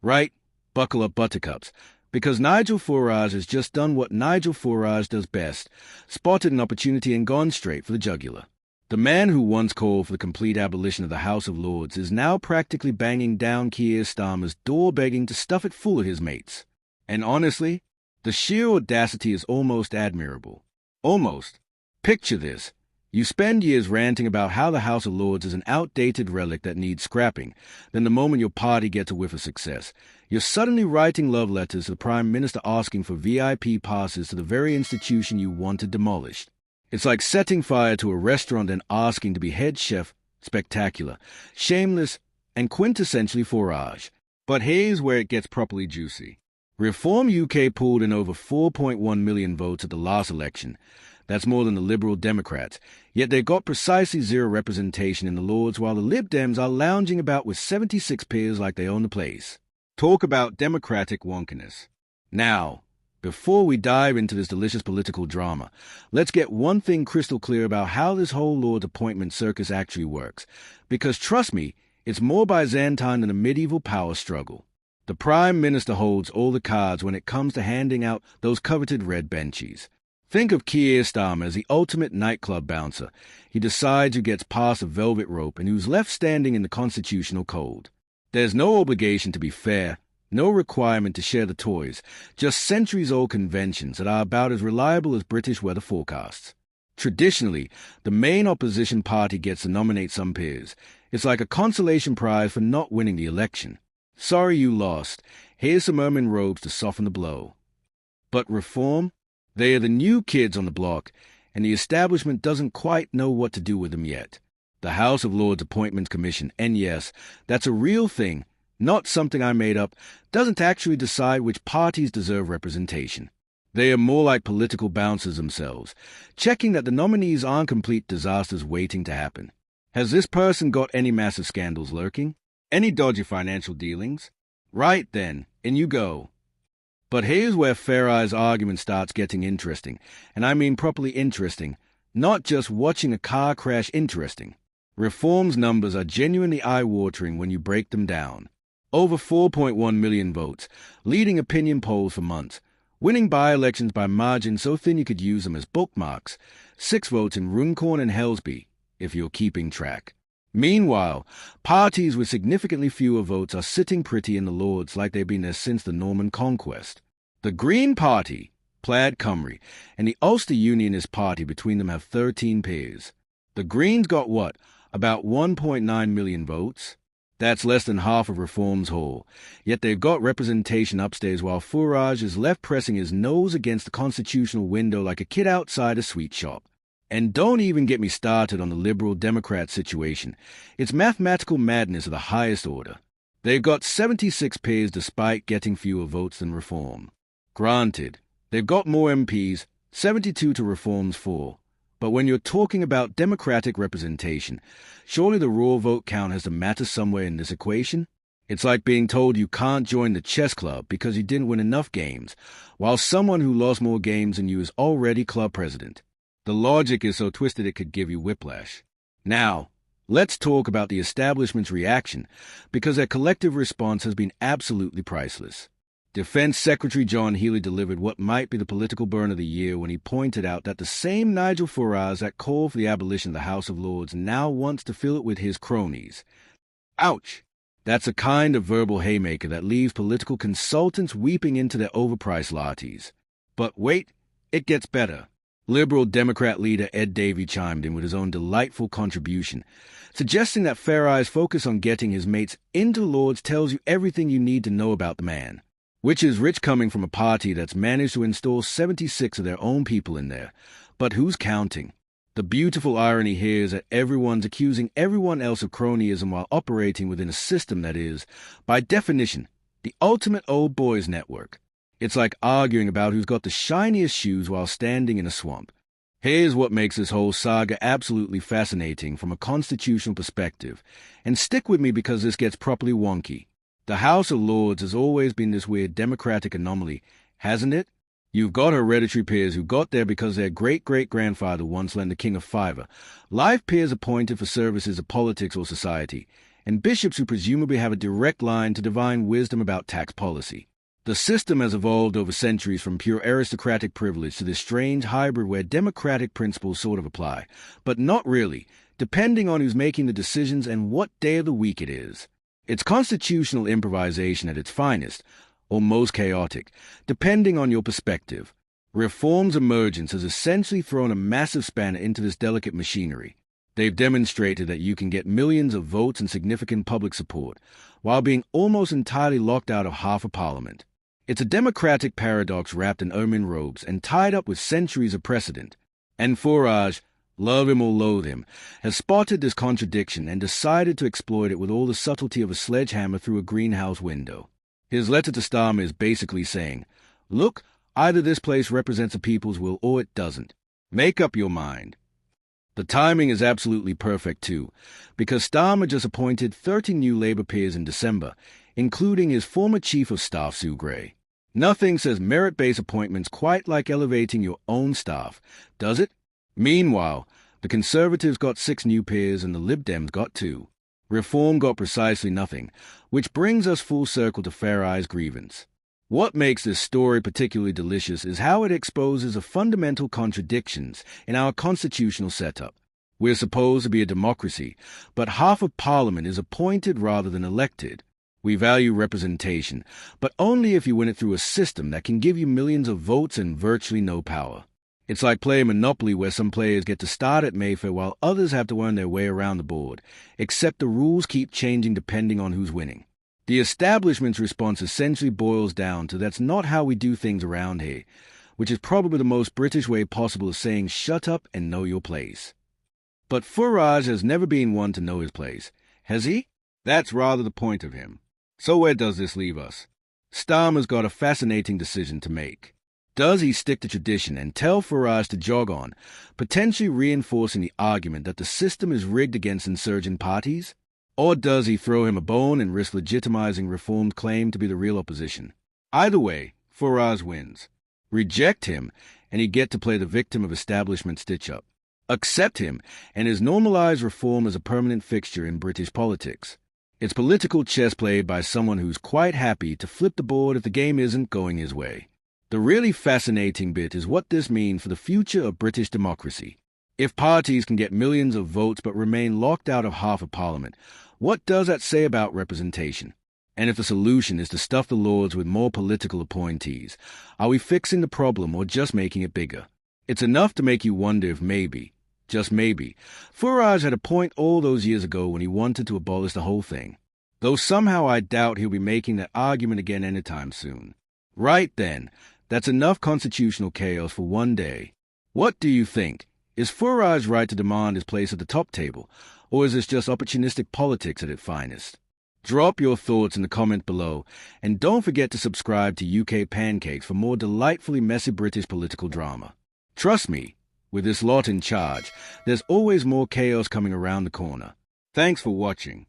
Right? Buckle up, buttercups. Because Nigel Farage has just done what Nigel Farage does best, spotted an opportunity and gone straight for the jugular. The man who once called for the complete abolition of the House of Lords is now practically banging down Keir Starmer's door begging to stuff it full of his mates. And honestly, the sheer audacity is almost admirable. Almost. Picture this. You spend years ranting about how the House of Lords is an outdated relic that needs scrapping. Then the moment your party gets a whiff of success, you're suddenly writing love letters to the Prime Minister asking for VIP passes to the very institution you wanted demolished. It's like setting fire to a restaurant and asking to be head chef, spectacular, shameless, and quintessentially Farage. But here's where it gets properly juicy. Reform UK pulled in over 4.1 million votes at the last election. That's more than the Liberal Democrats, yet they got precisely zero representation in the Lords while the Lib Dems are lounging about with 76 peers like they own the place. Talk about democratic wonkiness. Now, before we dive into this delicious political drama, let's get one thing crystal clear about how this whole Lord's appointment circus actually works. Because trust me, it's more Byzantine than a medieval power struggle. The Prime Minister holds all the cards when it comes to handing out those coveted red benchies. Think of Keir Starmer as the ultimate nightclub bouncer. He decides who gets past a velvet rope and who's left standing in the constitutional cold. There's no obligation to be fair, no requirement to share the toys, just centuries-old conventions that are about as reliable as British weather forecasts. Traditionally, the main opposition party gets to nominate some peers. It's like a consolation prize for not winning the election. Sorry you lost. Here's some ermine robes to soften the blow. But reform? They are the new kids on the block, and the establishment doesn't quite know what to do with them yet. The House of Lords Appointments Commission, and yes, that's a real thing, not something I made up, doesn't actually decide which parties deserve representation. They are more like political bouncers themselves, checking that the nominees aren't complete disasters waiting to happen. Has this person got any massive scandals lurking? Any dodgy financial dealings? Right then, in you go. But here's where Farage's argument starts getting interesting, and I mean properly interesting, not just watching a car crash interesting. Reform's numbers are genuinely eye-watering when you break them down. Over 4.1 million votes, leading opinion polls for months, winning by-elections by margins so thin you could use them as bookmarks, 6 votes in Runcorn and Helsby, if you're keeping track. Meanwhile, parties with significantly fewer votes are sitting pretty in the Lords like they've been there since the Norman Conquest. The Green Party, Plaid Cymru, and the Ulster Unionist Party between them have 13 peers. The Greens got what, about 1.9 million votes? That's less than half of Reform's haul, yet they've got representation upstairs while Farage is left pressing his nose against the constitutional window like a kid outside a sweet shop. And don't even get me started on the Liberal Democrat situation. It's mathematical madness of the highest order. They've got 76 peers despite getting fewer votes than Reform. Granted, they've got more MPs, 72 to Reform's 4. But when you're talking about democratic representation, surely the raw vote count has to matter somewhere in this equation? It's like being told you can't join the chess club because you didn't win enough games, while someone who lost more games than you is already club president. The logic is so twisted it could give you whiplash. Now, let's talk about the establishment's reaction, because their collective response has been absolutely priceless. Defense Secretary John Healey delivered what might be the political burn of the year when he pointed out that the same Nigel Farage that called for the abolition of the House of Lords now wants to fill it with his cronies. Ouch! That's a kind of verbal haymaker that leaves political consultants weeping into their overpriced lattes. But wait, it gets better. Liberal Democrat leader Ed Davey chimed in with his own delightful contribution, suggesting that Farage's focus on getting his mates into the Lords tells you everything you need to know about the man, which is rich coming from a party that's managed to install 76 of their own people in there. But who's counting? The beautiful irony here is that everyone's accusing everyone else of cronyism while operating within a system that is, by definition, the ultimate old boys network. It's like arguing about who's got the shiniest shoes while standing in a swamp. Here's what makes this whole saga absolutely fascinating from a constitutional perspective. And stick with me because this gets properly wonky. The House of Lords has always been this weird democratic anomaly, hasn't it? You've got hereditary peers who got there because their great-great-grandfather once lent the king a fiver, live peers appointed for services of politics or society, and bishops who presumably have a direct line to divine wisdom about tax policy. The system has evolved over centuries from pure aristocratic privilege to this strange hybrid where democratic principles sort of apply, but not really, depending on who's making the decisions and what day of the week it is. It's constitutional improvisation at its finest, or most chaotic, depending on your perspective. Reform's emergence has essentially thrown a massive spanner into this delicate machinery. They've demonstrated that you can get millions of votes and significant public support, while being almost entirely locked out of half a parliament. It's a democratic paradox wrapped in ermine robes and tied up with centuries of precedent. And Farage, love him or loathe him, has spotted this contradiction and decided to exploit it with all the subtlety of a sledgehammer through a greenhouse window. His letter to Starmer is basically saying, look, either this place represents a people's will or it doesn't. Make up your mind. The timing is absolutely perfect, too, because Starmer just appointed 30 new Labour peers in December, including his former Chief of Staff, Sue Gray. Nothing says merit-based appointments quite like elevating your own staff, does it? Meanwhile, the Conservatives got 6 new peers and the Lib Dems got 2. Reform got precisely nothing, which brings us full circle to Farage's grievance. What makes this story particularly delicious is how it exposes the fundamental contradictions in our constitutional setup. We're supposed to be a democracy, but half of Parliament is appointed rather than elected. We value representation, but only if you win it through a system that can give you millions of votes and virtually no power. It's like playing Monopoly where some players get to start at Mayfair while others have to earn their way around the board, except the rules keep changing depending on who's winning. The establishment's response essentially boils down to that's not how we do things around here, which is probably the most British way possible of saying shut up and know your place. But Farage has never been one to know his place, has he? That's rather the point of him. So where does this leave us? Starmer's got a fascinating decision to make. Does he stick to tradition and tell Farage to jog on, potentially reinforcing the argument that the system is rigged against insurgent parties? Or does he throw him a bone and risk legitimizing Reform's claim to be the real opposition? Either way, Farage wins. Reject him, and he'd get to play the victim of establishment stitch-up. Accept him, and his normalized Reform as a permanent fixture in British politics. It's political chess played by someone who's quite happy to flip the board if the game isn't going his way. The really fascinating bit is what this means for the future of British democracy. If parties can get millions of votes but remain locked out of half a parliament, what does that say about representation? And if the solution is to stuff the Lords with more political appointees, are we fixing the problem or just making it bigger? It's enough to make you wonder if maybe, just maybe, Farage had a point all those years ago when he wanted to abolish the whole thing. Though somehow I doubt he'll be making that argument again anytime soon. Right then, that's enough constitutional chaos for one day. What do you think? Is Farage right to demand his place at the top table, or is this just opportunistic politics at its finest? Drop your thoughts in the comment below, and don't forget to subscribe to UK Pancakes for more delightfully messy British political drama. Trust me, with this lot in charge, there's always more chaos coming around the corner. Thanks for watching.